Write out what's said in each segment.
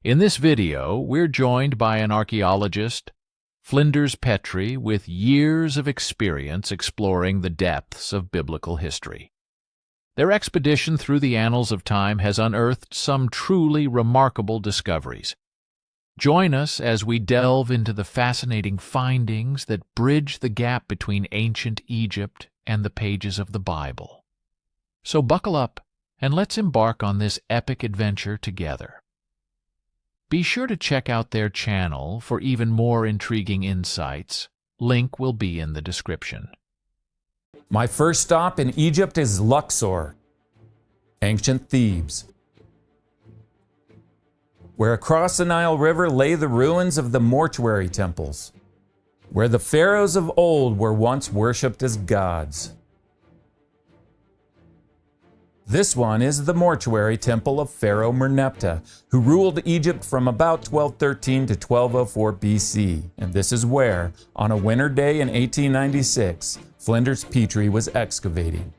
In this video, we're joined by an archaeologist, Flinders Petrie, with years of experience exploring the depths of biblical history. Their expedition through the annals of time has unearthed some truly remarkable discoveries. Join us as we delve into the fascinating findings that bridge the gap between ancient Egypt and the pages of the Bible. So buckle up and let's embark on this epic adventure together. Be sure to check out their channel for even more intriguing insights. Link will be in the description. My first stop in Egypt is Luxor, ancient Thebes, where across the Nile River lay the ruins of the mortuary temples, where the pharaohs of old were once worshipped as gods. This one is the mortuary temple of Pharaoh Merneptah, who ruled Egypt from about 1213 to 1204 BC. And this is where, on a winter day in 1896, Flinders Petrie was excavating.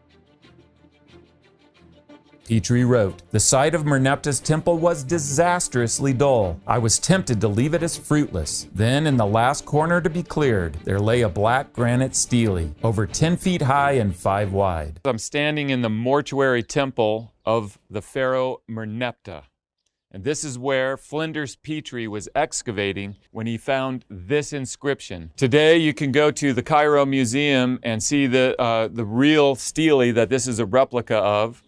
Petrie wrote, "The site of Merneptah's temple was disastrously dull. I was tempted to leave it as fruitless. Then, in the last corner to be cleared, there lay a black granite stele, over 10 feet high and 5 wide." I'm standing in the mortuary temple of the Pharaoh Merneptah. And this is where Flinders Petrie was excavating when he found this inscription. Today you can go to the Cairo Museum and see the real stele that this is a replica of.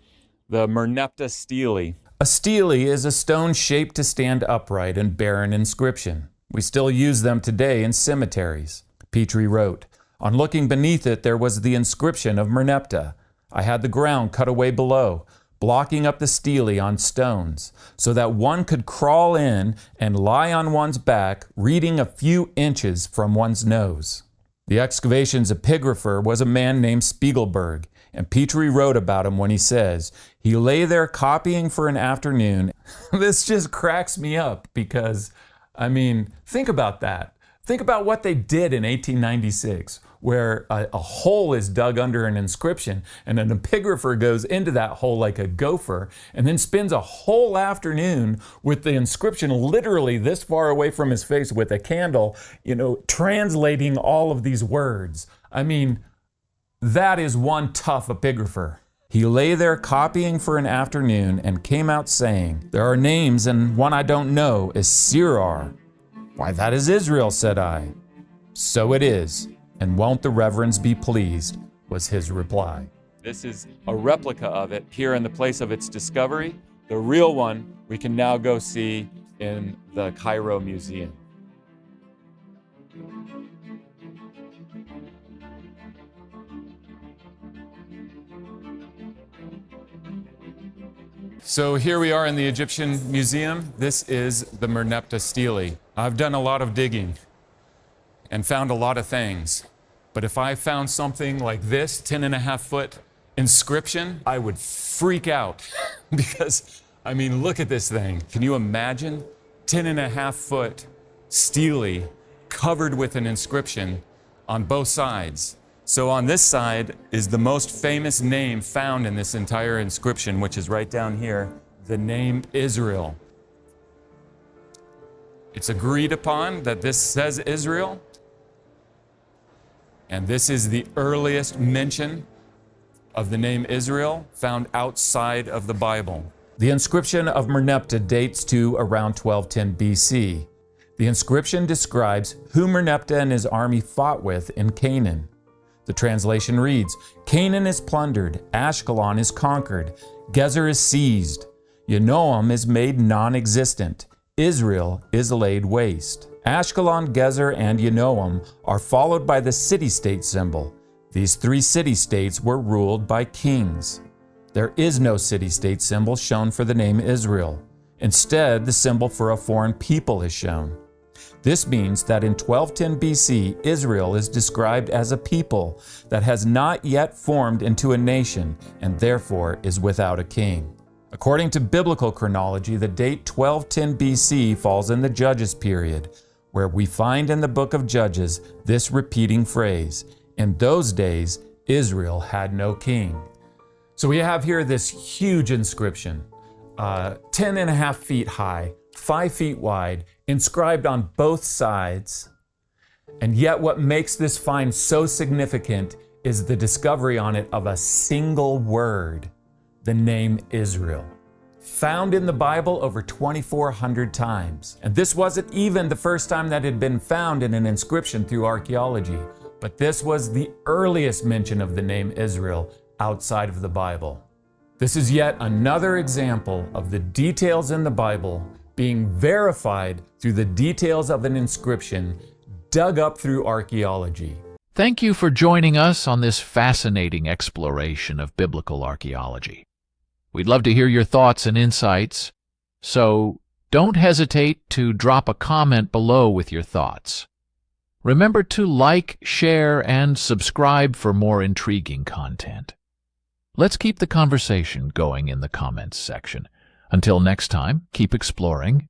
The Merneptah Stele. A stele is a stone shaped to stand upright and bear an inscription. We still use them today in cemeteries. Petrie wrote, "On looking beneath it, there was the inscription of Merneptah. I had the ground cut away below, blocking up the stele on stones, so that one could crawl in and lie on one's back, reading a few inches from one's nose." The excavation's epigrapher was a man named Spiegelberg, and Petrie wrote about him when he says, "He lay there copying for an afternoon." This just cracks me up because, think about that. Think about what they did in 1896, where a hole is dug under an inscription and an epigrapher goes into that hole like a gopher and then spends a whole afternoon with the inscription literally this far away from his face with a candle, translating all of these words. That is one tough epigrapher. "He lay there copying for an afternoon and came out saying, 'There are names and one I don't know is Sirar.' 'Why, that is Israel,' said I. 'So it is, and won't the reverends be pleased,' was his reply." This is a replica of it here in the place of its discovery. The real one we can now go see in the Cairo Museum. So here we are in the Egyptian Museum. This is the Merneptah Stele. I've done a lot of digging and found a lot of things. But if I found something like this 10.5-foot inscription, I would freak out because, look at this thing. Can you imagine? 10.5-foot stele covered with an inscription on both sides. So on this side is the most famous name found in this entire inscription, which is right down here, the name Israel. It's agreed upon that this says Israel, and this is the earliest mention of the name Israel found outside of the Bible. The inscription of Merneptah dates to around 1210 BC. The inscription describes who Merneptah and his army fought with in Canaan. The translation reads, "Canaan is plundered, Ashkelon is conquered, Gezer is seized, Yenoam is made non-existent, Israel is laid waste." Ashkelon, Gezer, and Yenoam are followed by the city-state symbol. These 3 city-states were ruled by kings. There is no city-state symbol shown for the name Israel. Instead, the symbol for a foreign people is shown. This means that in 1210 BC, Israel is described as a people that has not yet formed into a nation and therefore is without a king. According to biblical chronology, the date 1210 BC falls in the Judges period, where we find in the book of Judges this repeating phrase, "In those days, Israel had no king." So we have here this huge inscription, 10.5 feet high, 5 feet wide, inscribed on both sides. And yet what makes this find so significant is the discovery on it of a single word, the name Israel. Found in the Bible over 2,400 times. And this wasn't even the first time that it had been found in an inscription through archaeology, but this was the earliest mention of the name Israel outside of the Bible. This is yet another example of the details in the Bible being verified through the details of an inscription dug up through archaeology. Thank you for joining us on this fascinating exploration of biblical archaeology. We'd love to hear your thoughts and insights, so don't hesitate to drop a comment below with your thoughts. Remember to like, share, and subscribe for more intriguing content. Let's keep the conversation going in the comments section. Until next time, keep exploring